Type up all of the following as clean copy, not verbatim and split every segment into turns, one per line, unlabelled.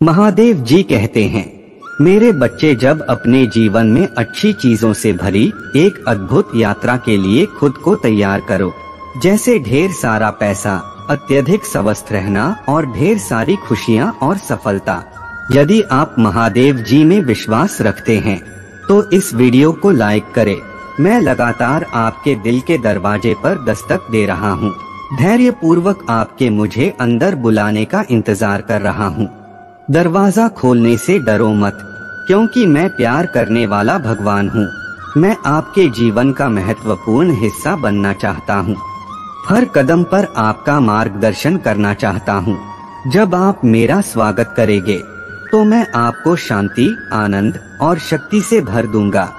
महादेव जी कहते हैं, मेरे बच्चे, जब अपने जीवन में अच्छी चीजों से भरी एक अद्भुत यात्रा के लिए खुद को तैयार करो, जैसे ढेर सारा पैसा, अत्यधिक स्वस्थ रहना और ढेर सारी खुशियाँ और सफलता। यदि आप महादेव जी में विश्वास रखते हैं तो इस वीडियो को लाइक करें। मैं लगातार आपके दिल के दरवाजे पर दस्तक दे रहा हूँ। धैर्य पूर्वक आपके मुझे अंदर बुलाने का इंतजार कर रहा हूँ। दरवाजा खोलने से डरो मत, क्योंकि मैं प्यार करने वाला भगवान हूँ। मैं आपके जीवन का महत्वपूर्ण हिस्सा बनना चाहता हूँ। हर कदम पर आपका मार्गदर्शन करना चाहता हूँ। जब आप मेरा स्वागत करेंगे तो मैं आपको शांति, आनंद और शक्ति से भर दूंगा।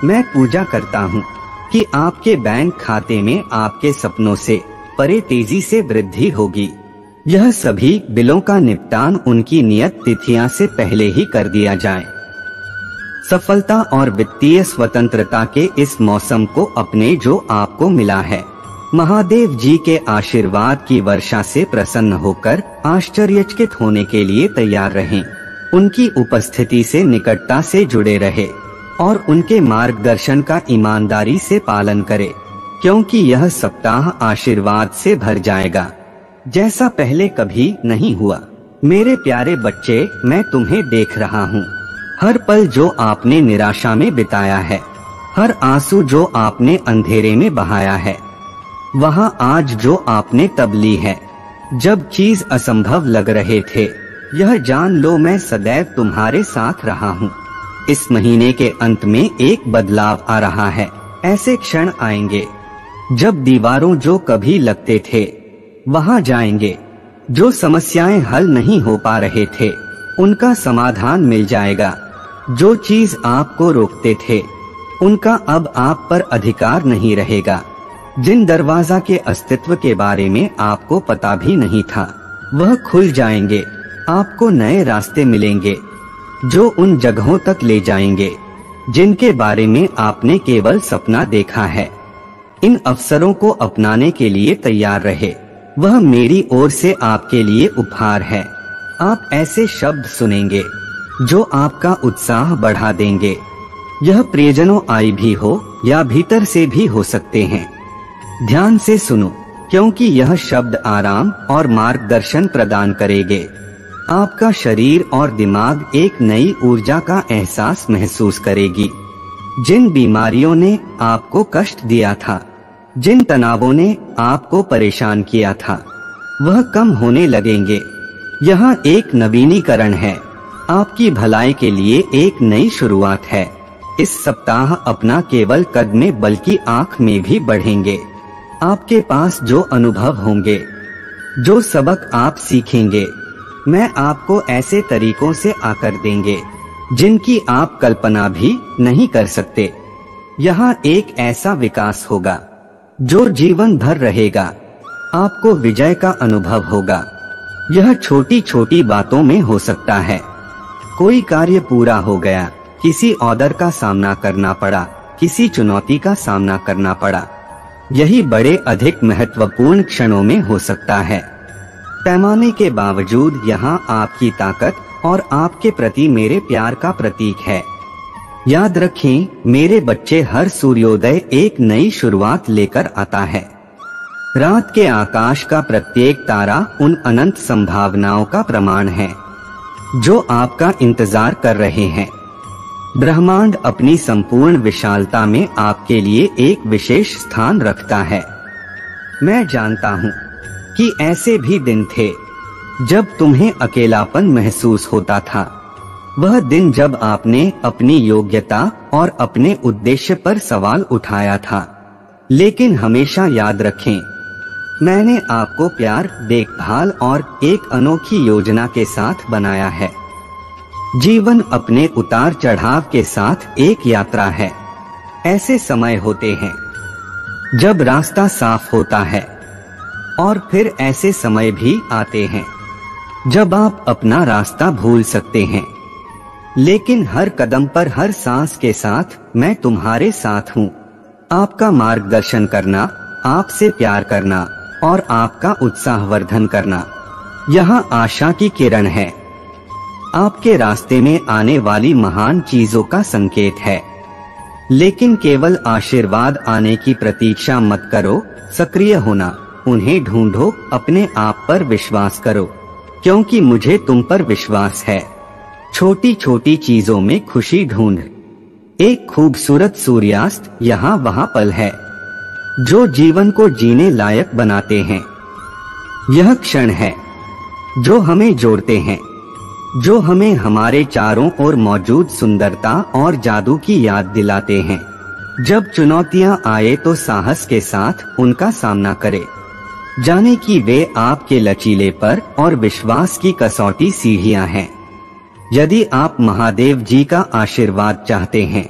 मैं पूजा करता हूँ कि आपके बैंक खाते में आपके सपनों से परे तेजी से वृद्धि होगी। यह सभी बिलों का निपटान उनकी नियत तिथियां से पहले ही कर दिया जाए। सफलता और वित्तीय स्वतंत्रता के इस मौसम को अपने जो आपको मिला है। महादेव जी के आशीर्वाद की वर्षा से प्रसन्न होकर आश्चर्यचकित होने के लिए तैयार रहें। उनकी उपस्थिति से निकटता से जुड़े रहे और उनके मार्गदर्शन का ईमानदारी से पालन करें, क्योंकि यह सप्ताह आशीर्वाद से भर जाएगा जैसा पहले कभी नहीं हुआ। मेरे प्यारे बच्चे, मैं तुम्हें देख रहा हूँ। हर पल जो आपने निराशा में बिताया है, हर आंसू जो आपने अंधेरे में बहाया है, वहाँ आज जो आपने तब ली है जब चीज असंभव लग रहे थे, यह जान लो मैं सदैव तुम्हारे साथ रहा हूँ। इस महीने के अंत में एक बदलाव आ रहा है। ऐसे क्षण आएंगे जब दीवारों जो कभी लगते थे वहां जाएंगे। जो समस्याएं हल नहीं हो पा रहे थे उनका समाधान मिल जाएगा। जो चीज आपको रोकते थे उनका अब आप पर अधिकार नहीं रहेगा। जिन दरवाजा के अस्तित्व के बारे में आपको पता भी नहीं था, वह खुल जाएंगे। आपको नए रास्ते मिलेंगे जो उन जगहों तक ले जाएंगे जिनके बारे में आपने केवल सपना देखा है। इन अवसरों को अपनाने के लिए तैयार रहे। वह मेरी ओर से आपके लिए उपहार है। आप ऐसे शब्द सुनेंगे जो आपका उत्साह बढ़ा देंगे। यह प्रियजनों आई भी हो या भीतर से भी हो सकते हैं। ध्यान से सुनो, क्योंकि यह शब्द आराम और मार्गदर्शन प्रदान करेंगे। आपका शरीर और दिमाग एक नई ऊर्जा का एहसास महसूस करेगी। जिन बीमारियों ने आपको कष्ट दिया था, जिन तनावों ने आपको परेशान किया था, वह कम होने लगेंगे। यहाँ एक नवीनीकरण है। आपकी भलाई के लिए एक नई शुरुआत है। इस सप्ताह अपना केवल कद में बल्कि आँख में भी बढ़ेंगे। आपके पास जो अनुभव होंगे, जो सबक आप सीखेंगे, मैं आपको ऐसे तरीकों से आकर देंगे जिनकी आप कल्पना भी नहीं कर सकते। यहाँ एक ऐसा विकास होगा जो जीवन भर रहेगा। आपको विजय का अनुभव होगा। यह छोटी छोटी बातों में हो सकता है। कोई कार्य पूरा हो गया, किसी ऑर्डर का सामना करना पड़ा, किसी चुनौती का सामना करना पड़ा। यही बड़े अधिक महत्वपूर्ण क्षणों में हो सकता है। पैमाने के बावजूद यहाँ आपकी ताकत और आपके प्रति मेरे प्यार का प्रतीक है। याद रखें मेरे बच्चे, हर सूर्योदय एक नई शुरुआत लेकर आता है। रात के आकाश का प्रत्येक तारा उन अनंत संभावनाओं का प्रमाण है जो आपका इंतजार कर रहे हैं। ब्रह्मांड अपनी संपूर्ण विशालता में आपके लिए एक विशेष स्थान रखता है। मैं जानता हूँ कि ऐसे भी दिन थे जब तुम्हें अकेलापन महसूस होता था। वह दिन जब आपने अपनी योग्यता और अपने उद्देश्य पर सवाल उठाया था। लेकिन हमेशा याद रखें, मैंने आपको प्यार, देखभाल और एक अनोखी योजना के साथ बनाया है। जीवन अपने उतार चढ़ाव के साथ एक यात्रा है। ऐसे समय होते हैं जब रास्ता साफ होता है और फिर ऐसे समय भी आते हैं जब आप अपना रास्ता भूल सकते हैं। लेकिन हर कदम पर, हर सांस के साथ मैं तुम्हारे साथ हूँ। आपका मार्गदर्शन करना, आपसे प्यार करना और आपका उत्साहवर्धन करना, यहाँ आशा की किरण है। आपके रास्ते में आने वाली महान चीजों का संकेत है। लेकिन केवल आशीर्वाद आने की प्रतीक्षा मत करो, सक्रिय होना, उन्हें ढूंढो, अपने आप पर विश्वास करो, क्योंकि मुझे तुम पर विश्वास है। छोटी छोटी चीजों में खुशी ढूंढ। एक खूबसूरत सूर्यास्त यहाँ वहाँ पल है जो जीवन को जीने लायक बनाते हैं। यह क्षण है जो हमें जोड़ते हैं, जो हमें हमारे चारों ओर मौजूद सुंदरता और जादू की याद दिलाते हैं। जब चुनौतियां आए तो साहस के साथ उनका सामना करें, जाने कि वे आपके लचीलेपन और विश्वास की कसौटी सीढ़ियां हैं। यदि आप महादेव जी का आशीर्वाद चाहते हैं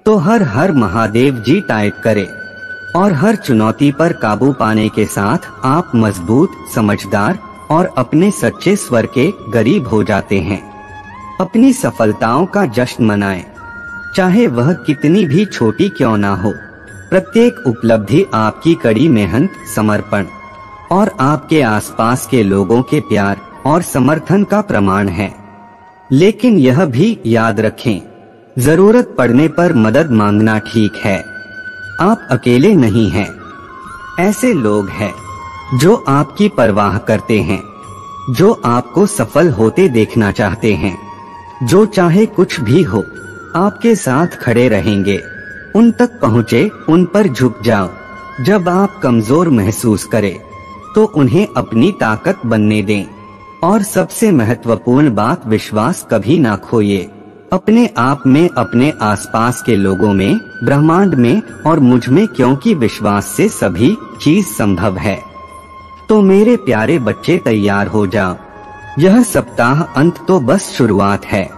तो हर हर महादेव जी टाइप करें और हर चुनौती पर काबू पाने के साथ आप मजबूत, समझदार और अपने सच्चे स्वर के करीब हो जाते हैं। अपनी सफलताओं का जश्न मनाएं, चाहे वह कितनी भी छोटी क्यों ना हो। प्रत्येक उपलब्धि आपकी कड़ी मेहनत, समर्पण और आपके आसपास के लोगों के प्यार और समर्थन का प्रमाण है। लेकिन यह भी याद रखें, जरूरत पड़ने पर मदद मांगना ठीक है। आप अकेले नहीं हैं। ऐसे लोग हैं जो आपकी परवाह करते हैं, जो आपको सफल होते देखना चाहते हैं, जो चाहे कुछ भी हो आपके साथ खड़े रहेंगे। उन तक पहुँचे, उन पर झुक जाओ। जब आप कमजोर महसूस करें तो उन्हें अपनी ताकत बनने दें। और सबसे महत्वपूर्ण बात, विश्वास कभी ना खोइए। अपने आप में, अपने आसपास के लोगों में, ब्रह्मांड में और मुझ में, क्योंकि विश्वास से सभी चीज संभव है। तो मेरे प्यारे बच्चे, तैयार हो जाओ। यह सप्ताह अंत तो बस शुरुआत है।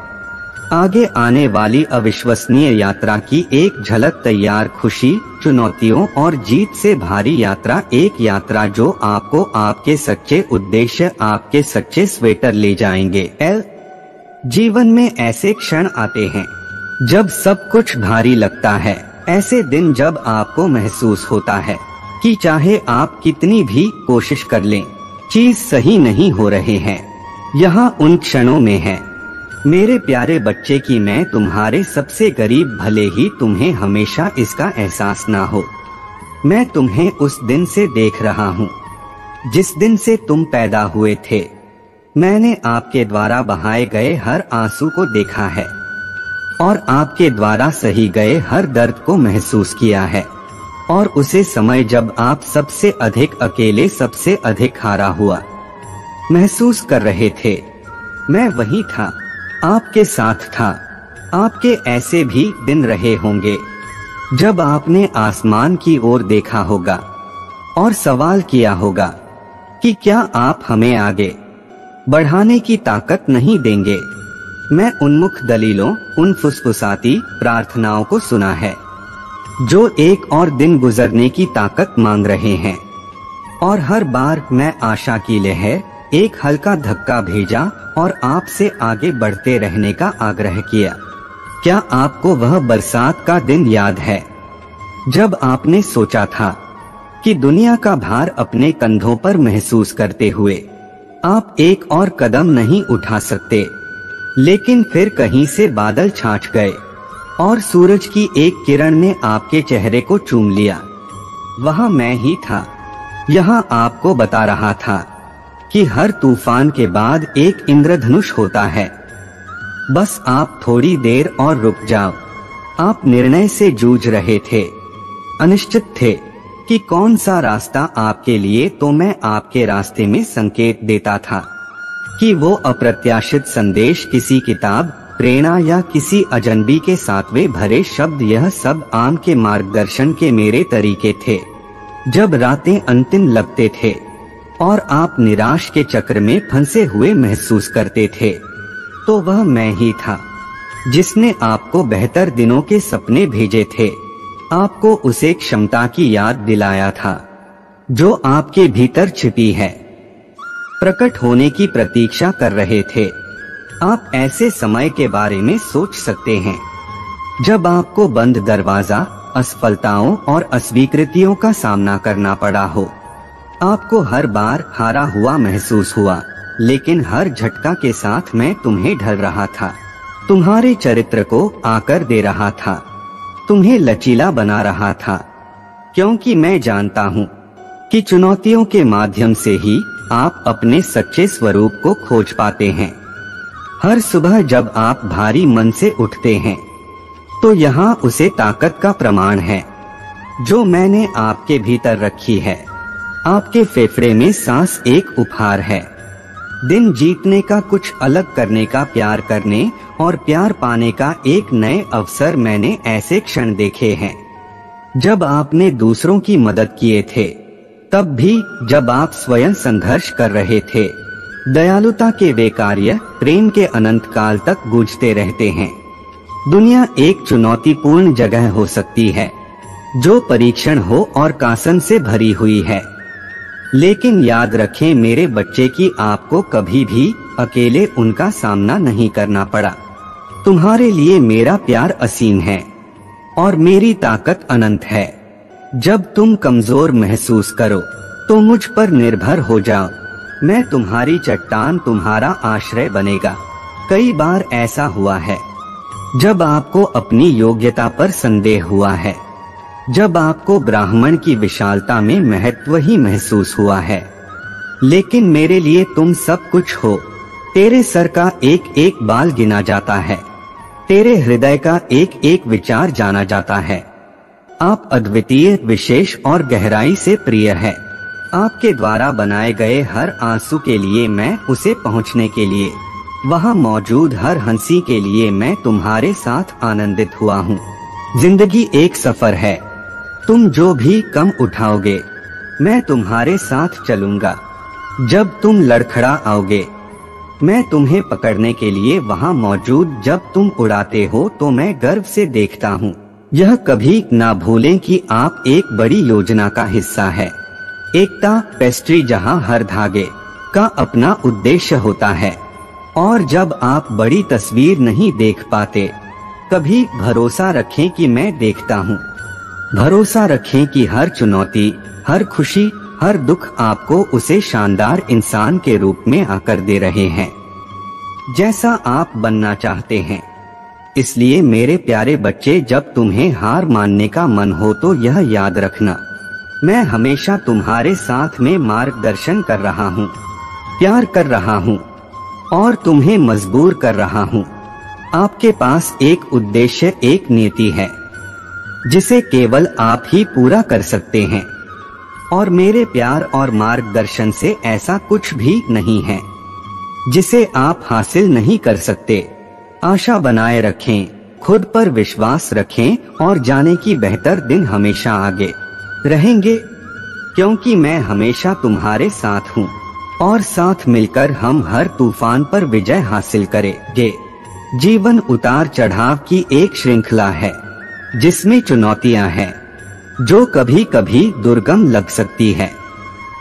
आगे आने वाली अविश्वसनीय यात्रा की एक झलक तैयार। खुशी, चुनौतियों और जीत से भारी यात्रा, एक यात्रा जो आपको आपके सच्चे उद्देश्य, आपके सच्चे स्वेटर ले जाएंगे। जीवन में ऐसे क्षण आते हैं जब सब कुछ भारी लगता है। ऐसे दिन जब आपको महसूस होता है कि चाहे आप कितनी भी कोशिश कर लें, चीज सही नहीं हो रहे हैं। यहाँ उन क्षणों में है मेरे प्यारे बच्चे कि मैं तुम्हारे सबसे करीब, भले ही तुम्हें हमेशा इसका एहसास ना हो। मैं तुम्हें उस दिन से देख रहा हूँ जिस दिन से तुम पैदा हुए थे। मैंने आपके द्वारा बहाए गए हर आंसू को देखा है और आपके द्वारा सही गए हर दर्द को महसूस किया है। और उसे समय जब आप सबसे अधिक अकेले, सबसे अधिक हारा हुआ महसूस कर रहे थे, मैं वहीं था, आपके साथ था। आपके ऐसे भी दिन रहे होंगे जब आपने आसमान की ओर देखा होगा और सवाल किया होगा कि क्या आप हमें आगे बढ़ाने की ताकत नहीं देंगे। मैं उन्मुख दलीलों, उन फुसफुसाती प्रार्थनाओं को सुना है जो एक और दिन गुजरने की ताकत मांग रहे हैं। और हर बार मैं आशा की लहर, एक हल्का धक्का भेजा और आपसे आगे बढ़ते रहने का आग्रह किया। क्या आपको वह बरसात का दिन याद है जब आपने सोचा था कि दुनिया का भार अपने कंधों पर महसूस करते हुए आप एक और कदम नहीं उठा सकते, लेकिन फिर कहीं से बादल छाट गए और सूरज की एक किरण ने आपके चेहरे को चूम लिया। वहाँ मैं ही था, यहाँ आपको बता रहा था कि हर तूफान के बाद एक इंद्रधनुष होता है। बस आप थोड़ी देर और रुक जाओ। आप निर्णय से जूझ रहे थे, अनिश्चित थे कि कौन सा रास्ता आपके लिए, तो मैं आपके रास्ते में संकेत देता था कि वो अप्रत्याशित संदेश, किसी किताब, प्रेरणा या किसी अजनबी के सातवें भरे शब्द, यह सब आम के मार्गदर्शन के मेरे तरीके थे। जब रातें अंतिम लगते थे और आप निराश के चक्र में फंसे हुए महसूस करते थे, तो वह मैं ही था जिसने आपको बेहतर दिनों के सपने भेजे थे। आपको उसे क्षमता की याद दिलाया था जो आपके भीतर छिपी है, प्रकट होने की प्रतीक्षा कर रहे थे। आप ऐसे समय के बारे में सोच सकते हैं जब आपको बंद दरवाजा, असफलताओं और अस्वीकृतियों का सामना करना पड़ा हो। आपको हर बार हारा हुआ महसूस हुआ, लेकिन हर झटका के साथ मैं तुम्हें ढल रहा था, तुम्हारे चरित्र को आकर दे रहा था, तुम्हें लचीला बना रहा था, क्योंकि मैं जानता हूँ कि चुनौतियों के माध्यम से ही आप अपने सच्चे स्वरूप को खोज पाते हैं। हर सुबह जब आप भारी मन से उठते हैं तो यहाँ उसे ताकत का प्रमाण है जो मैंने आपके भीतर रखी है। आपके फेफड़े में सांस एक उपहार है। दिन जीतने का, कुछ अलग करने का, प्यार करने और प्यार पाने का एक नए अवसर मैंने ऐसे क्षण देखे हैं जब आपने दूसरों की मदद किए थे, तब भी जब आप स्वयं संघर्ष कर रहे थे। दयालुता के वे कार्य प्रेम के अनंत काल तक गूंजते रहते हैं। दुनिया एक चुनौतीपूर्ण जगह हो सकती है जो परीक्षण हो और कासन से भरी हुई है, लेकिन याद रखें मेरे बच्चे कि आपको कभी भी अकेले उनका सामना नहीं करना पड़ा। तुम्हारे लिए मेरा प्यार असीम है और मेरी ताकत अनंत है। जब तुम कमजोर महसूस करो तो मुझ पर निर्भर हो जाओ। मैं तुम्हारी चट्टान, तुम्हारा आश्रय बनेगा। कई बार ऐसा हुआ है जब आपको अपनी योग्यता पर संदेह हुआ है, जब आपको ब्राह्मण की विशालता में महत्व ही महसूस हुआ है, लेकिन मेरे लिए तुम सब कुछ हो। तेरे सर का एक एक बाल गिना जाता है, तेरे हृदय का एक एक विचार जाना जाता है। आप अद्वितीय, विशेष और गहराई से प्रिय है। आपके द्वारा बनाए गए हर आंसू के लिए मैं उसे पहुंचने के लिए, वहां मौजूद हर हंसी के लिए मैं तुम्हारे साथ आनंदित हुआ हूँ। जिंदगी एक सफर है, तुम जो भी कम उठाओगे मैं तुम्हारे साथ चलूंगा। जब तुम लड़खड़ा आओगे मैं तुम्हें पकड़ने के लिए वहां मौजूद। जब तुम उड़ाते हो तो मैं गर्व से देखता हूँ। यह कभी ना भूलें कि आप एक बड़ी योजना का हिस्सा है। एकता पेस्ट्री जहां हर धागे का अपना उद्देश्य होता है, और जब आप बड़ी तस्वीर नहीं देख पाते, कभी भरोसा रखें कि मैं देखता हूँ। भरोसा रखें कि हर चुनौती, हर खुशी, हर दुख आपको उसे शानदार इंसान के रूप में आकर दे रहे हैं जैसा आप बनना चाहते हैं। इसलिए मेरे प्यारे बच्चे, जब तुम्हें हार मानने का मन हो तो यह याद रखना, मैं हमेशा तुम्हारे साथ में मार्गदर्शन कर रहा हूँ, प्यार कर रहा हूँ और तुम्हें मजबूर कर रहा हूँ। आपके पास एक उद्देश्य, एक नीति है जिसे केवल आप ही पूरा कर सकते हैं, और मेरे प्यार और मार्गदर्शन से ऐसा कुछ भी नहीं है जिसे आप हासिल नहीं कर सकते। आशा बनाए रखें, खुद पर विश्वास रखें और जाने की बेहतर दिन हमेशा आगे रहेंगे, क्योंकि मैं हमेशा तुम्हारे साथ हूँ और साथ मिलकर हम हर तूफान पर विजय हासिल करेंगे। जीवन उतार चढ़ाव की एक श्रृंखला है जिसमें चुनौतियां हैं जो कभी कभी दुर्गम लग सकती है,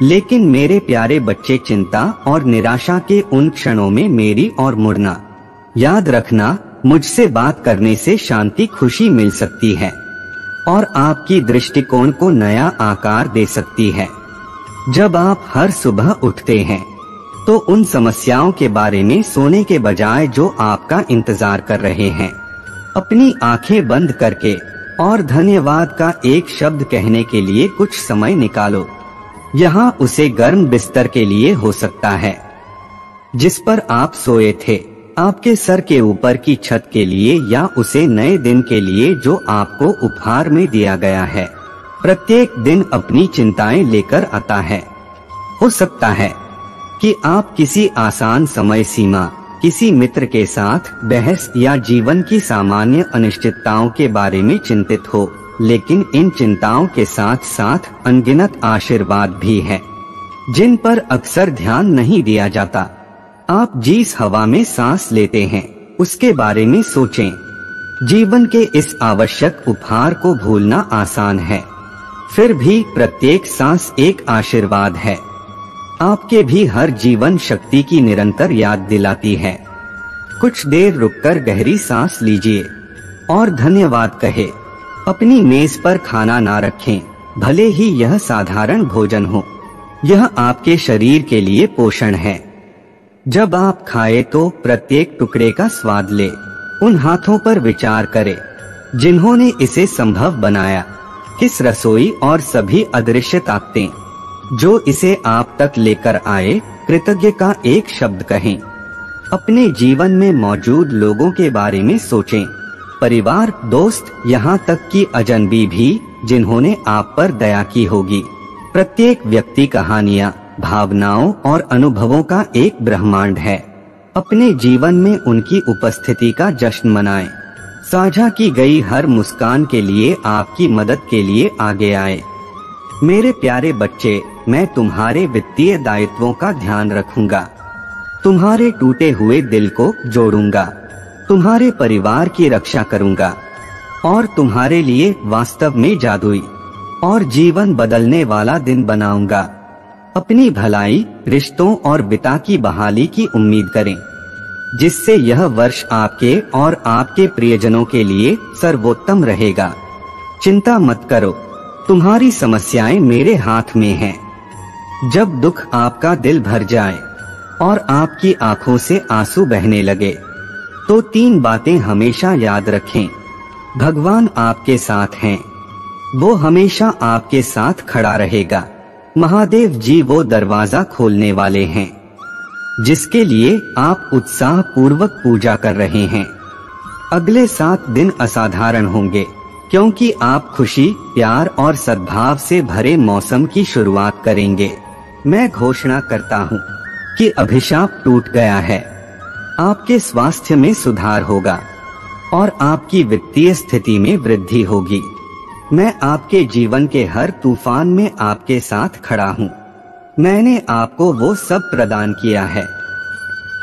लेकिन मेरे प्यारे बच्चे, चिंता और निराशा के उन क्षणों में मेरी ओर मुड़ना याद रखना। मुझसे बात करने से शांति, खुशी मिल सकती है और आपकी दृष्टिकोण को नया आकार दे सकती है। जब आप हर सुबह उठते हैं तो उन समस्याओं के बारे में सोने के बजाय जो आपका इंतजार कर रहे हैं, अपनी आंखें बंद करके और धन्यवाद का एक शब्द कहने के लिए कुछ समय निकालो। यहाँ उसे गर्म बिस्तर के लिए हो सकता है जिस पर आप सोए थे, आपके सर के ऊपर की छत के लिए, या उसे नए दिन के लिए जो आपको उपहार में दिया गया है। प्रत्येक दिन अपनी चिंताएं लेकर आता है। हो सकता है कि आप किसी आसान समय सीमा, किसी मित्र के साथ बहस या जीवन की सामान्य अनिश्चितताओं के बारे में चिंतित हो, लेकिन इन चिंताओं के साथ साथ अनगिनत आशीर्वाद भी हैं जिन पर अक्सर ध्यान नहीं दिया जाता। आप जिस हवा में सांस लेते हैं उसके बारे में सोचें। जीवन के इस आवश्यक उपहार को भूलना आसान है, फिर भी प्रत्येक सांस एक आशीर्वाद है। आपके भी हर जीवन शक्ति की निरंतर याद दिलाती है। कुछ देर रुककर गहरी सांस लीजिए और धन्यवाद कहे। अपनी मेज पर खाना ना रखें, भले ही यह साधारण भोजन हो, यह आपके शरीर के लिए पोषण है। जब आप खाए तो प्रत्येक टुकड़े का स्वाद ले। उन हाथों पर विचार करें जिन्होंने इसे संभव बनाया, किस रसोई और सभी अदृश्य ताकतें जो इसे आप तक लेकर आए, कृतज्ञ का एक शब्द कहें। अपने जीवन में मौजूद लोगों के बारे में सोचें, परिवार, दोस्त, यहाँ तक कि अजनबी भी जिन्होंने आप पर दया की होगी। प्रत्येक व्यक्ति कहानियाँ, भावनाओं और अनुभवों का एक ब्रह्मांड है। अपने जीवन में उनकी उपस्थिति का जश्न मनाएं। साझा की गई हर मुस्कान के लिए आपकी मदद के लिए आगे आए। मेरे प्यारे बच्चे, मैं तुम्हारे वित्तीय दायित्वों का ध्यान रखूंगा, तुम्हारे टूटे हुए दिल को जोड़ूंगा, तुम्हारे परिवार की रक्षा करूंगा और तुम्हारे लिए वास्तव में जादुई और जीवन बदलने वाला दिन बनाऊंगा। अपनी भलाई, रिश्तों और पिता की बहाली की उम्मीद करें, जिससे यह वर्ष आपके और आपके प्रियजनों के लिए सर्वोत्तम रहेगा। चिंता मत करो, तुम्हारी समस्याएं मेरे हाथ में हैं। जब दुख आपका दिल भर जाए और आपकी आंखों से आंसू बहने लगे, तो 3 बातें हमेशा याद रखें। भगवान आपके साथ हैं, वो हमेशा आपके साथ खड़ा रहेगा। महादेव जी वो दरवाजा खोलने वाले हैं जिसके लिए आप उत्साह पूर्वक पूजा कर रहे हैं। अगले 7 दिन असाधारण होंगे क्योंकि आप खुशी, प्यार और सद्भाव से भरे मौसम की शुरुआत करेंगे। मैं घोषणा करता हूँ कि अभिशाप टूट गया है। आपके स्वास्थ्य में सुधार होगा और आपकी वित्तीय स्थिति में वृद्धि होगी। मैं आपके जीवन के हर तूफान में आपके साथ खड़ा हूँ। मैंने आपको वो सब प्रदान किया है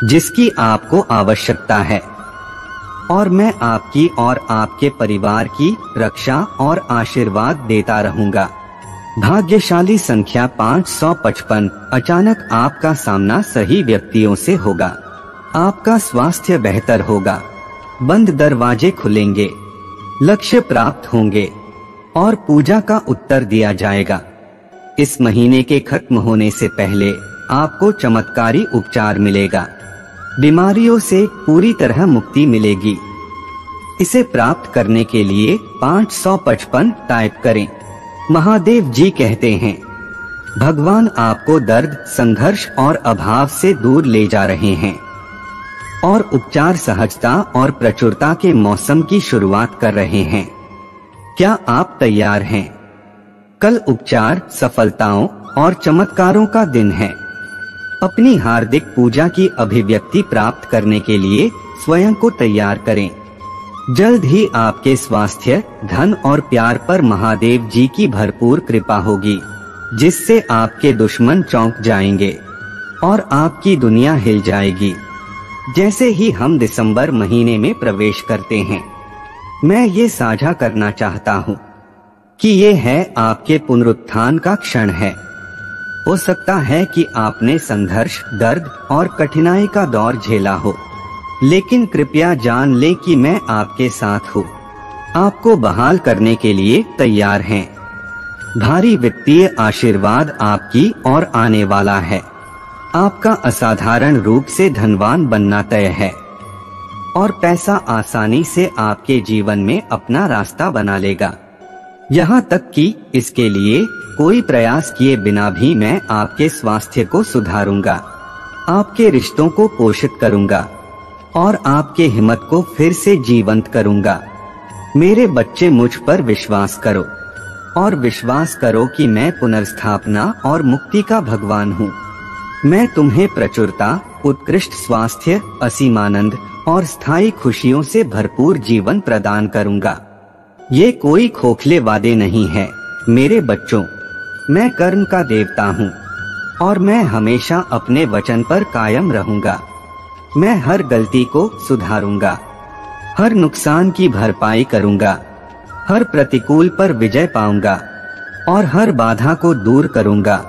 जिसकी आपको आवश्यकता है और मैं आपकी और आपके परिवार की रक्षा और आशीर्वाद देता रहूंगा। भाग्यशाली संख्या 555। अचानक आपका सामना सही व्यक्तियों से होगा। आपका स्वास्थ्य बेहतर होगा, बंद दरवाजे खुलेंगे, लक्ष्य प्राप्त होंगे और पूजा का उत्तर दिया जाएगा। इस महीने के खत्म होने से पहले आपको चमत्कारी उपचार मिलेगा। बीमारियों से पूरी तरह मुक्ति मिलेगी। इसे प्राप्त करने के लिए 555 टाइप करें। महादेव जी कहते हैं, भगवान आपको दर्द, संघर्ष और अभाव से दूर ले जा रहे हैं और उपचार सहजता और प्रचुरता के मौसम की शुरुआत कर रहे हैं। क्या आप तैयार हैं? कल उपचार, सफलताओं और चमत्कारों का दिन है। अपनी हार्दिक पूजा की अभिव्यक्ति प्राप्त करने के लिए स्वयं को तैयार करें। जल्द ही आपके स्वास्थ्य, धन और प्यार पर महादेव जी की भरपूर कृपा होगी, जिससे आपके दुश्मन चौंक जाएंगे और आपकी दुनिया हिल जाएगी। जैसे ही हम दिसंबर महीने में प्रवेश करते हैं, मैं ये साझा करना चाहता हूँ कि ये है आपके पुनरुत्थान का क्षण है। हो सकता है कि आपने संघर्ष, दर्द और कठिनाई का दौर झेला हो, लेकिन कृपया जान लें कि मैं आपके साथ हूँ, आपको बहाल करने के लिए तैयार हैं। भारी वित्तीय आशीर्वाद आपकी ओर आने वाला है। आपका असाधारण रूप से धनवान बनना तय है और पैसा आसानी से आपके जीवन में अपना रास्ता बना लेगा। यहाँ तक कि इसके लिए कोई प्रयास किए बिना भी मैं आपके स्वास्थ्य को सुधारूंगा, आपके रिश्तों को पोषित करूंगा और आपके हिम्मत को फिर से जीवंत करूंगा। मेरे बच्चे, मुझ पर विश्वास करो और विश्वास करो कि मैं पुनर्स्थापना और मुक्ति का भगवान हूँ। मैं तुम्हें प्रचुरता, उत्कृष्ट स्वास्थ्य, असीम आनंद और स्थायी खुशियों से भरपूर जीवन प्रदान करूंगा। ये कोई खोखले वादे नहीं है मेरे बच्चों। मैं कर्म का देवता हूँ और मैं हमेशा अपने वचन पर कायम रहूंगा। मैं हर गलती को सुधारूंगा, हर नुकसान की भरपाई करूंगा, हर प्रतिकूल पर विजय पाऊंगा और हर बाधा को दूर करूंगा।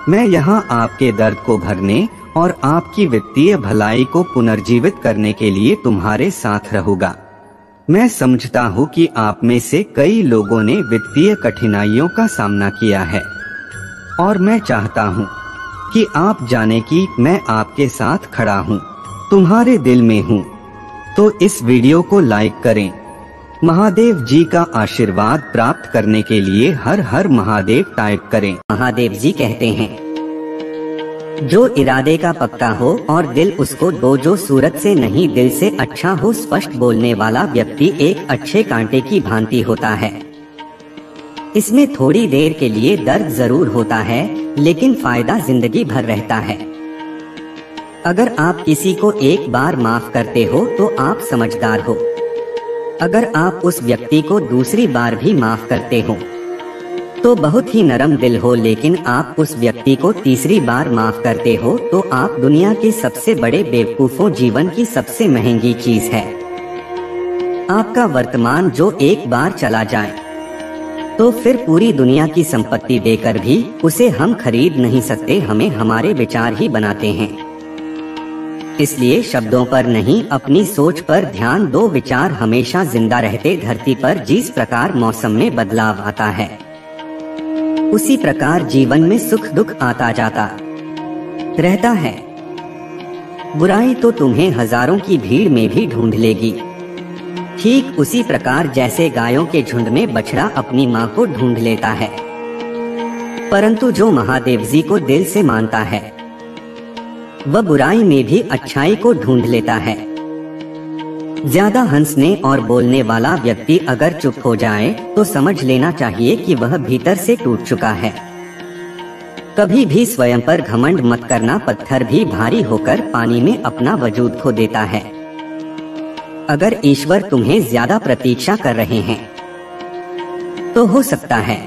मैं यहाँ आपके दर्द को भरने और आपकी वित्तीय भलाई को पुनर्जीवित करने के लिए तुम्हारे साथ रहूंगा। मैं समझता हूँ कि आप में से कई लोगों ने वित्तीय कठिनाइयों का सामना किया है और मैं चाहता हूँ कि आप जाने कि मैं आपके साथ खड़ा हूँ, तुम्हारे दिल में हूँ। तो इस वीडियो को लाइक करें। महादेव जी का आशीर्वाद प्राप्त करने के लिए हर हर महादेव टाइप करें।
महादेव जी कहते हैं, जो इरादे का पक्का हो और दिल उसको दो, जो सूरत से नहीं दिल से अच्छा हो, स्पष्ट बोलने वाला व्यक्ति एक अच्छे कांटे की भांति होता है। इसमें थोड़ी देर के लिए दर्द जरूर होता है, लेकिन फायदा जिंदगी भर रहता है। अगर आप किसी को एक बार माफ करते हो तो आप समझदार हो। अगर आप उस व्यक्ति को दूसरी बार भी माफ करते हो तो बहुत ही नरम दिल हो, लेकिन आप उस व्यक्ति को तीसरी बार माफ करते हो तो आप दुनिया के सबसे बड़े बेवकूफों। जीवन की सबसे महंगी चीज है आपका वर्तमान, जो एक बार चला जाए तो फिर पूरी दुनिया की संपत्ति देकर भी उसे हम खरीद नहीं सकते। हमें हमारे विचार ही बनाते हैं, इसलिए शब्दों पर नहीं अपनी सोच पर ध्यान दो। विचार हमेशा जिंदा रहते। धरती पर जिस प्रकार मौसम में बदलाव आता है, उसी प्रकार जीवन में सुख दुख आता जाता रहता है। बुराई तो तुम्हें हजारों की भीड़ में भी ढूंढ लेगी, ठीक उसी प्रकार जैसे गायों के झुंड में बछड़ा अपनी माँ को ढूंढ लेता है। परंतु जो महादेव जी को दिल से मानता है, वह बुराई में भी अच्छाई को ढूंढ लेता है। ज्यादा हंसने और बोलने वाला व्यक्ति अगर चुप हो जाए तो समझ लेना चाहिए कि वह भीतर से टूट चुका है। कभी भी स्वयं पर घमंड मत करना, पत्थर भी भारी होकर पानी में अपना वजूद खो देता है। अगर ईश्वर तुम्हें ज्यादा प्रतीक्षा कर रहे हैं तो हो सकता है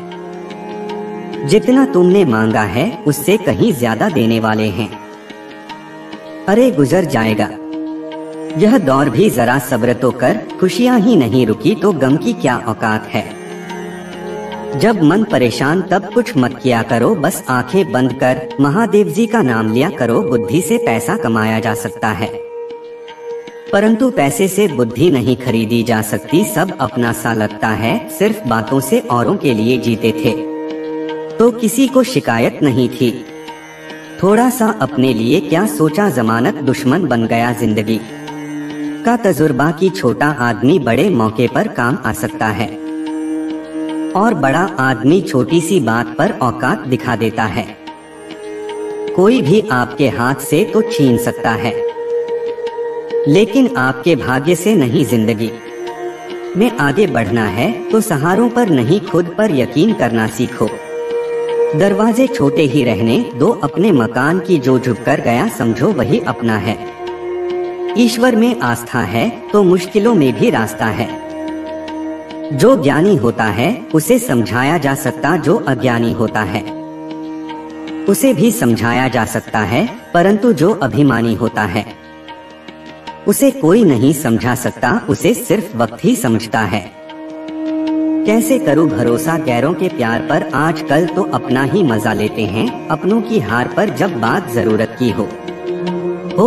जितना तुमने मांगा है उससे कहीं ज्यादा देने वाले हैं। अरे गुजर जाएगा यह दौर भी, जरा सब्र तो कर। खुशियां ही नहीं रुकी तो गम की क्या औकात है। जब मन परेशान तब कुछ मत किया करो, बस आंखें बंद कर महादेव जी का नाम लिया करो। बुद्धि से पैसा कमाया जा सकता है, परंतु पैसे से बुद्धि नहीं खरीदी जा सकती। सब अपना सा लगता है, सिर्फ बातों से औरों के लिए जीते थे तो किसी को शिकायत नहीं थी। थोड़ा सा अपने लिए क्या सोचा, जमानत दुश्मन बन गया जिंदगी का तजुर्बा कि छोटा आदमी बड़े मौके पर काम आ सकता है और बड़ा आदमी छोटी सी बात पर औकात दिखा देता है। कोई भी आपके हाथ से तो छीन सकता है, लेकिन आपके भाग्य से नहीं। जिंदगी में आगे बढ़ना है तो सहारों पर नहीं, खुद पर यकीन करना सीखो। दरवाजे छोटे ही रहने दो अपने मकान की, जो झुक कर गया समझो वही अपना है। ईश्वर में आस्था है तो मुश्किलों में भी रास्ता है। जो ज्ञानी होता है उसे समझाया जा सकता, जो अज्ञानी होता है उसे भी समझाया जा सकता है, परंतु जो अभिमानी होता है उसे कोई नहीं समझा सकता, उसे सिर्फ वक्त ही समझता है। कैसे करूं भरोसा गैरों के प्यार पर, आजकल तो अपना ही मजा लेते हैं अपनों की हार पर। जब बात जरूरत की हो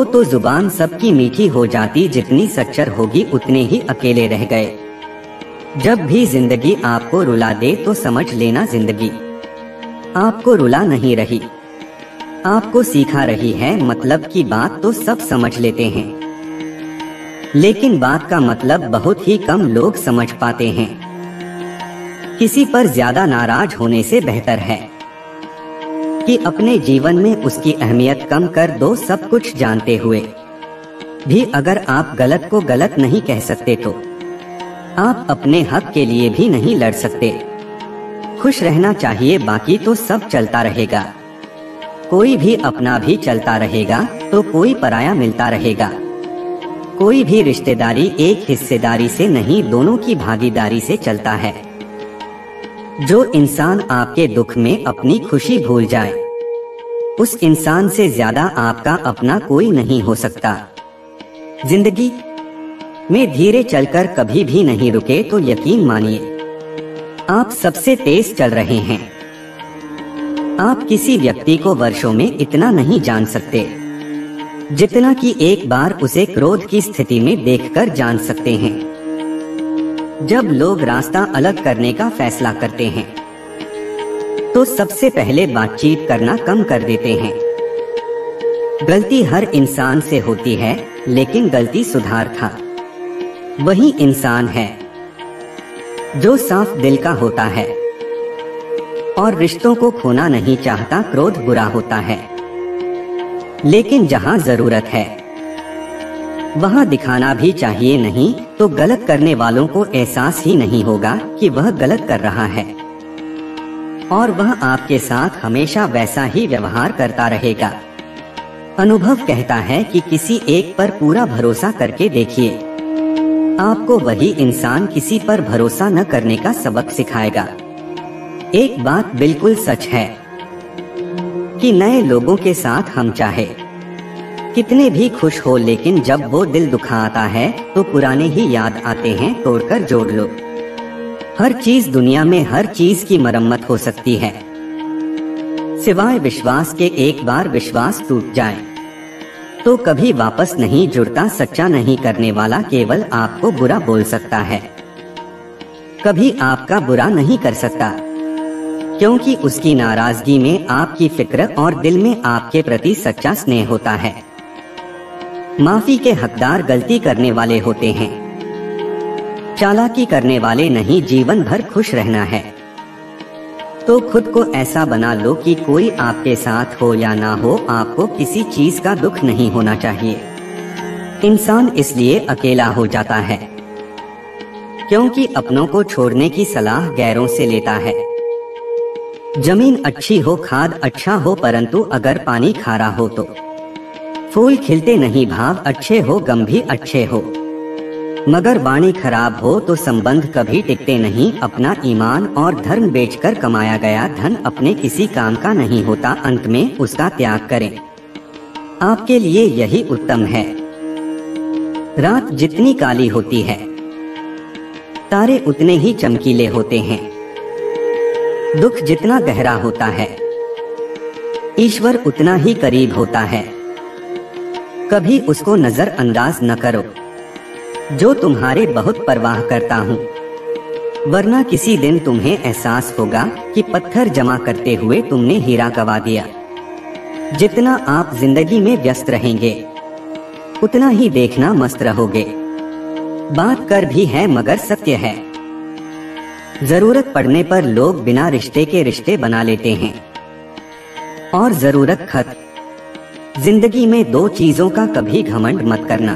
तो जुबान सबकी मीठी हो जाती, जितनी सच्चर होगी उतने ही अकेले रह गए। जब भी जिंदगी आपको रुला दे तो समझ लेना जिंदगी आपको रुला नहीं रही, आपको सिखा रही है। मतलब की बात तो सब समझ लेते हैं, लेकिन बात का मतलब बहुत ही कम लोग समझ पाते हैं। किसी पर ज्यादा नाराज होने से बेहतर है कि अपने जीवन में उसकी अहमियत कम कर दो। सब कुछ जानते हुए भी अगर आप गलत को गलत नहीं कह सकते तो आप अपने हक के लिए भी नहीं लड़ सकते। खुश रहना चाहिए, बाकी तो सब चलता रहेगा। कोई भी अपना भी चलता रहेगा तो कोई पराया मिलता रहेगा। कोई भी रिश्तेदारी एक हिस्सेदारी से नहीं, दोनों की भागीदारी से चलता है। जो इंसान आपके दुख में अपनी खुशी भूल जाए, उस इंसान से ज्यादा आपका अपना कोई नहीं हो सकता। जिंदगी में धीरे चलकर कभी भी नहीं रुके तो यकीन मानिए आप सबसे तेज चल रहे हैं। आप किसी व्यक्ति को वर्षों में इतना नहीं जान सकते जितना कि एक बार उसे क्रोध की स्थिति में देखकर जान सकते हैं। जब लोग रास्ता अलग करने का फैसला करते हैं तो सबसे पहले बातचीत करना कम कर देते हैं। गलती हर इंसान से होती है, लेकिन गलती सुधार था वही इंसान है जो साफ दिल का होता है और रिश्तों को खोना नहीं चाहता। क्रोध बुरा होता है, लेकिन जहां जरूरत है वहां दिखाना भी चाहिए, नहीं तो गलत करने वालों को एहसास ही नहीं होगा कि वह गलत कर रहा है और वह आपके साथ हमेशा वैसा ही व्यवहार करता रहेगा। अनुभव कहता है कि किसी एक पर पूरा भरोसा करके देखिए, आपको वही इंसान किसी पर भरोसा न करने का सबक सिखाएगा। एक बात बिल्कुल सच है कि नए लोगों के साथ हम चाहे कितने भी खुश हो, लेकिन जब वो दिल दुखाता है तो पुराने ही याद आते हैं। तोड़कर जोड़ लो। हर चीज दुनिया में हर चीज की मरम्मत हो सकती है, सिवाय विश्वास के। एक बार विश्वास टूट जाए तो कभी वापस नहीं जुड़ता। सच्चा नहीं करने वाला केवल आपको बुरा बोल सकता है, कभी आपका बुरा नहीं कर सकता, क्योंकि उसकी नाराजगी में आपकी फिक्र और दिल में आपके प्रति सच्चा स्नेह होता है। माफी के हकदार गलती करने वाले होते हैं, चालाकी करने वाले नहीं। जीवन भर खुश रहना है तो खुद को ऐसा बना लो कि कोई आपके साथ हो या ना हो, आपको किसी चीज का दुख नहीं होना चाहिए। इंसान इसलिए अकेला हो जाता है क्योंकि अपनों को छोड़ने की सलाह गैरों से लेता है। जमीन अच्छी हो, खाद अच्छा हो, परंतु अगर पानी खारा हो तो फूल खिलते नहीं। भाव अच्छे हो, गम भी अच्छे हो, मगर वाणी खराब हो तो संबंध कभी टिकते नहीं। अपना ईमान और धर्म बेचकर कमाया गया धन अपने किसी काम का नहीं होता, अंत में उसका त्याग करें, आपके लिए यही उत्तम है। रात जितनी काली होती है तारे उतने ही चमकीले होते हैं। दुख जितना गहरा होता है ईश्वर उतना ही करीब होता है। कभी उसको नजरअंदाज न करो जो तुम्हारे बहुत परवाह करता हूँ, वरना किसी दिन तुम्हें एहसास होगा कि पत्थर जमा करते हुए तुमने हीरा गवा दिया। जितना आप जिंदगी में व्यस्त रहेंगे उतना ही देखना मस्त रहोगे। बात कर भी है मगर सत्य है, जरूरत पड़ने पर लोग बिना रिश्ते के रिश्ते बना लेते हैं और जरूरत खत्म। जिंदगी में दो चीजों का कभी घमंड मत करना,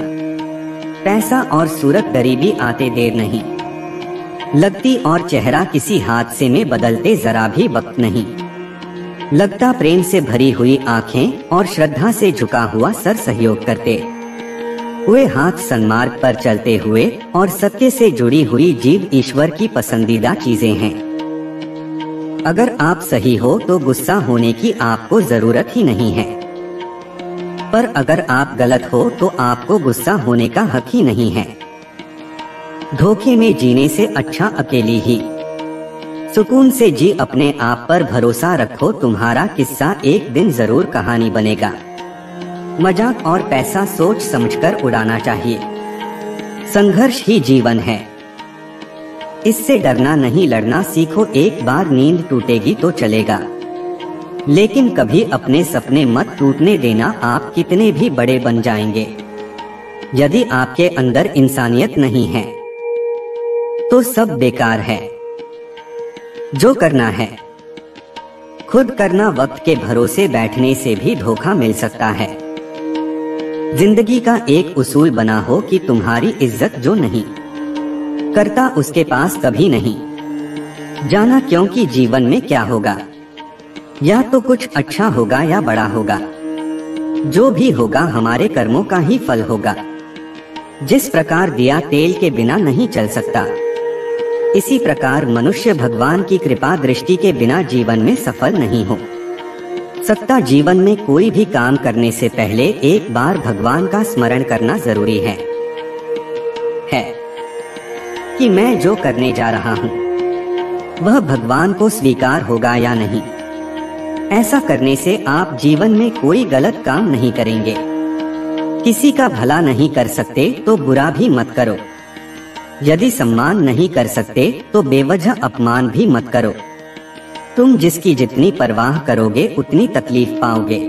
पैसा और सूरत। गरीबी आते देर नहीं लगती और चेहरा किसी हादसे में बदलते जरा भी वक्त नहीं लगता। प्रेम से भरी हुई आंखें और श्रद्धा से झुका हुआ सर सहयोग करते हुए हाथ सन्मार्ग पर चलते हुए और सत्य से जुड़ी हुई जीव ईश्वर की पसंदीदा चीजें हैं। अगर आप सही हो तो गुस्सा होने की आपको जरूरत ही नहीं है, पर अगर आप गलत हो तो आपको गुस्सा होने का हक ही नहीं है। धोखे में जीने से अच्छा अकेली ही सुकून से जी। अपने आप पर भरोसा रखो, तुम्हारा किस्सा एक दिन जरूर कहानी बनेगा। मजाक और पैसा सोच समझकर उड़ाना चाहिए। संघर्ष ही जीवन है, इससे डरना नहीं लड़ना सीखो। एक बार नींद टूटेगी तो चलेगा, लेकिन कभी अपने सपने मत टूटने देना। आप कितने भी बड़े बन जाएंगे, यदि आपके अंदर इंसानियत नहीं है तो सब बेकार है। जो करना है खुद करना। वक्त के भरोसे बैठने से भी धोखा मिल सकता है। जिंदगी का एक उसूल बना हो कि तुम्हारी इज्जत जो नहीं करता उसके पास कभी नहीं जाना, क्योंकि जीवन में क्या होगा, या तो कुछ अच्छा होगा या बड़ा होगा। जो भी होगा हमारे कर्मों का ही फल होगा। जिस प्रकार दिया तेल के बिना नहीं चल सकता, इसी प्रकार मनुष्य भगवान की कृपा दृष्टि के बिना जीवन में सफल नहीं हो सकता। जीवन में कोई भी काम करने से पहले एक बार भगवान का स्मरण करना जरूरी है कि मैं जो करने जा रहा हूँ वह भगवान को स्वीकार होगा या नहीं। ऐसा करने से आप जीवन में कोई गलत काम नहीं करेंगे। किसी का भला नहीं कर सकते तो बुरा भी मत करो। यदि सम्मान नहीं कर सकते तो बेवजह अपमान भी मत करो। तुम जिसकी जितनी परवाह करोगे उतनी तकलीफ पाओगे।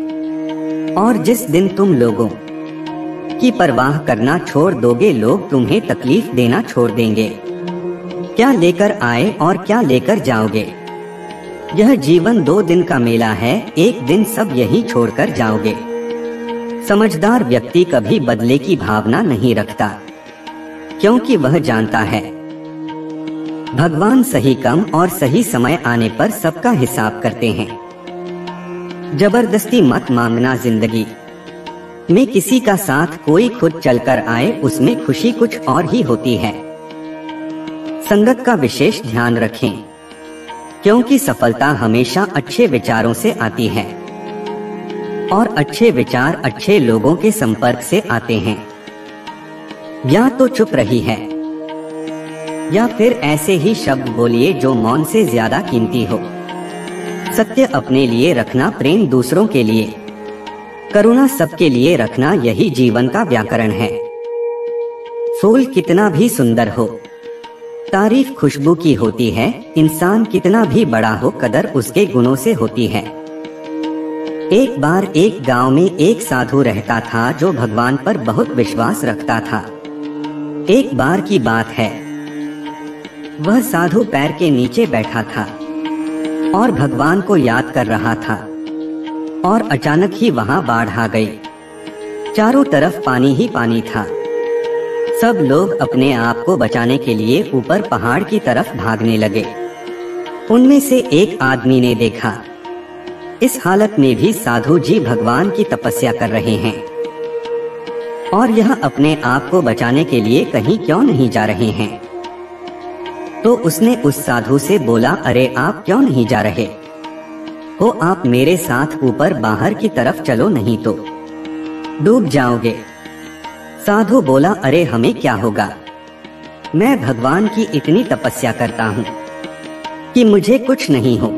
और जिस दिन तुम लोगों की परवाह करना छोड़ दोगे, लोग तुम्हें तकलीफ देना छोड़ देंगे। क्या लेकर आए और क्या लेकर जाओगे? यह जीवन 2 दिन का मेला है, एक दिन सब यही छोड़कर जाओगे। समझदार व्यक्ति कभी बदले की भावना नहीं रखता, क्योंकि वह जानता है भगवान सही कम और सही समय आने पर सबका हिसाब करते हैं। जबरदस्ती मत मांगना जिंदगी में किसी का साथ, कोई खुद चलकर आए उसमें खुशी कुछ और ही होती है। संगत का विशेष ध्यान रखें, क्योंकि सफलता हमेशा अच्छे विचारों से आती है और अच्छे विचार अच्छे लोगों के संपर्क से आते हैं। या तो चुप रही है या फिर ऐसे ही शब्द बोलिए जो मौन से ज्यादा कीमती हो। सत्य अपने लिए रखना, प्रेम दूसरों के लिए, करुणा सबके लिए रखना, यही जीवन का व्याकरण है। फूल कितना भी सुंदर हो, तारीफ खुशबू की होती है। इंसान कितना भी बड़ा हो, कदर उसके गुणों से होती है। एक बार एक गांव में एक साधु रहता था जो भगवान पर बहुत विश्वास रखता था। एक बार की बात है, वह साधु पैर के नीचे बैठा था और भगवान को याद कर रहा था और अचानक ही वहां बाढ़ आ गई। चारों तरफ पानी ही पानी था। सब लोग अपने आप को बचाने के लिए ऊपर पहाड़ की तरफ भागने लगे। उनमें से एक आदमी ने देखा, इस हालत में भी साधु जी भगवान की तपस्या कर रहे हैं और यह अपने आप को बचाने के लिए कहीं क्यों नहीं जा रहे हैं। तो उसने उस साधु से बोला, अरे आप क्यों नहीं जा रहे हो? आप मेरे साथ ऊपर बाहर की तरफ चलो, नहीं तो डूब जाओगे। साधु बोला, अरे हमें क्या होगा, मैं भगवान की इतनी तपस्या करता हूँ कि मुझे कुछ नहीं हो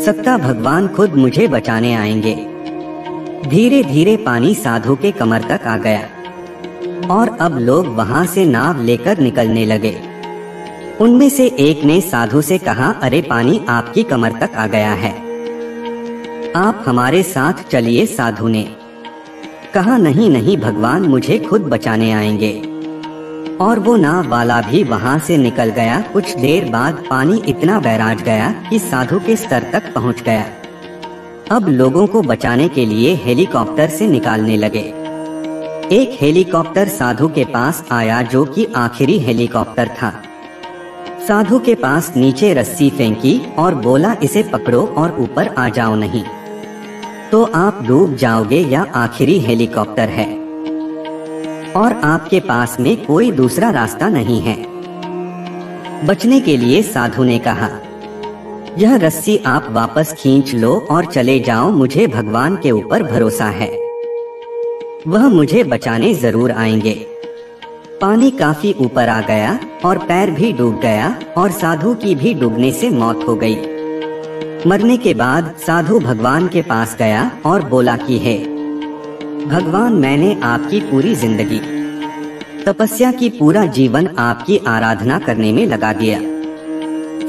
सकता, भगवान खुद मुझे बचाने आएंगे। धीरे धीरे पानी साधु के कमर तक आ गया और अब लोग वहां से नाव लेकर निकलने लगे। उनमें से एक ने साधु से कहा, अरे पानी आपकी कमर तक आ गया है, आप हमारे साथ चलिए। साधु ने कहा, नहीं नहीं, भगवान मुझे खुद बचाने आएंगे। और वो नाव वाला भी वहां से निकल गया। कुछ देर बाद पानी इतना बैराज गया कि साधु के स्तर तक पहुंच गया। अब लोगों को बचाने के लिए हेलीकॉप्टर से निकालने लगे। एक हेलीकॉप्टर साधु के पास आया जो कि आखिरी हेलीकॉप्टर था। साधु के पास नीचे रस्सी फेंकी और बोला, इसे पकड़ो और ऊपर आ जाओ, नहीं तो आप डूब जाओगे। या आखिरी हेलीकॉप्टर है और आपके पास में कोई दूसरा रास्ता नहीं है बचने के लिए। साधु ने कहा, यह रस्सी आप वापस खींच लो और चले जाओ, मुझे भगवान के ऊपर भरोसा है, वह मुझे बचाने जरूर आएंगे। पानी काफी ऊपर आ गया और पैर भी डूब गया और साधु की भी डूबने से मौत हो गई। मरने के बाद साधु भगवान के पास गया और बोला कि हे भगवान, मैंने आपकी पूरी जिंदगी तपस्या की, पूरा जीवन आपकी आराधना करने में लगा दिया,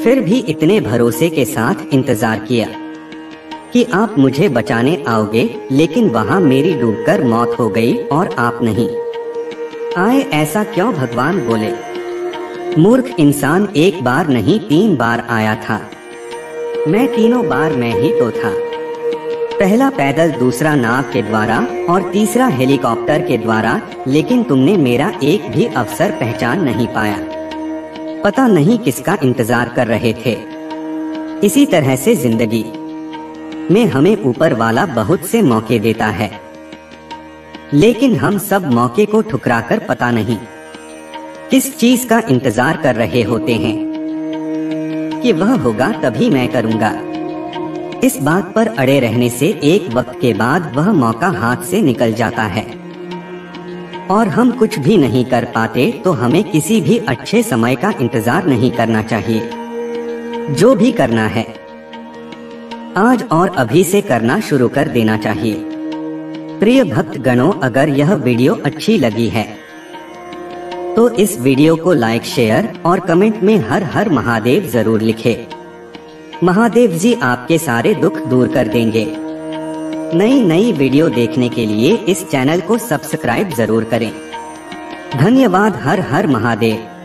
फिर भी इतने भरोसे के साथ इंतजार किया कि आप मुझे बचाने आओगे, लेकिन वहां मेरी डूबकर मौत हो गई और आप नहीं आए। ऐसा क्यों? भगवान बोले, मूर्ख इंसान, एक बार नहीं 3 बार आया था, मैं तीनों बार मैं ही तो था। पहला पैदल, दूसरा नाव के द्वारा और तीसरा हेलीकॉप्टर के द्वारा, लेकिन तुमने मेरा एक भी अवसर पहचान नहीं पाया। पता नहीं किसका इंतजार कर रहे थे। इसी तरह से जिंदगी में हमें ऊपर वाला बहुत से मौके देता है, लेकिन हम सब मौके को ठुकराकर पता नहीं किस चीज का इंतजार कर रहे होते हैं कि वह होगा तभी मैं करूंगा। इस बात पर अड़े रहने से एक वक्त के बाद वह मौका हाथ से निकल जाता है और हम कुछ भी नहीं कर पाते। तो हमें किसी भी अच्छे समय का इंतजार नहीं करना चाहिए। जो भी करना है आज और अभी से करना शुरू कर देना चाहिए। प्रिय भक्त गणों, अगर यह वीडियो अच्छी लगी है तो इस वीडियो को लाइक, शेयर और कमेंट में हर हर महादेव जरूर लिखें। महादेव जी आपके सारे दुख दूर कर देंगे। नई नई वीडियो देखने के लिए इस चैनल को सब्सक्राइब जरूर करें। धन्यवाद। हर हर महादेव।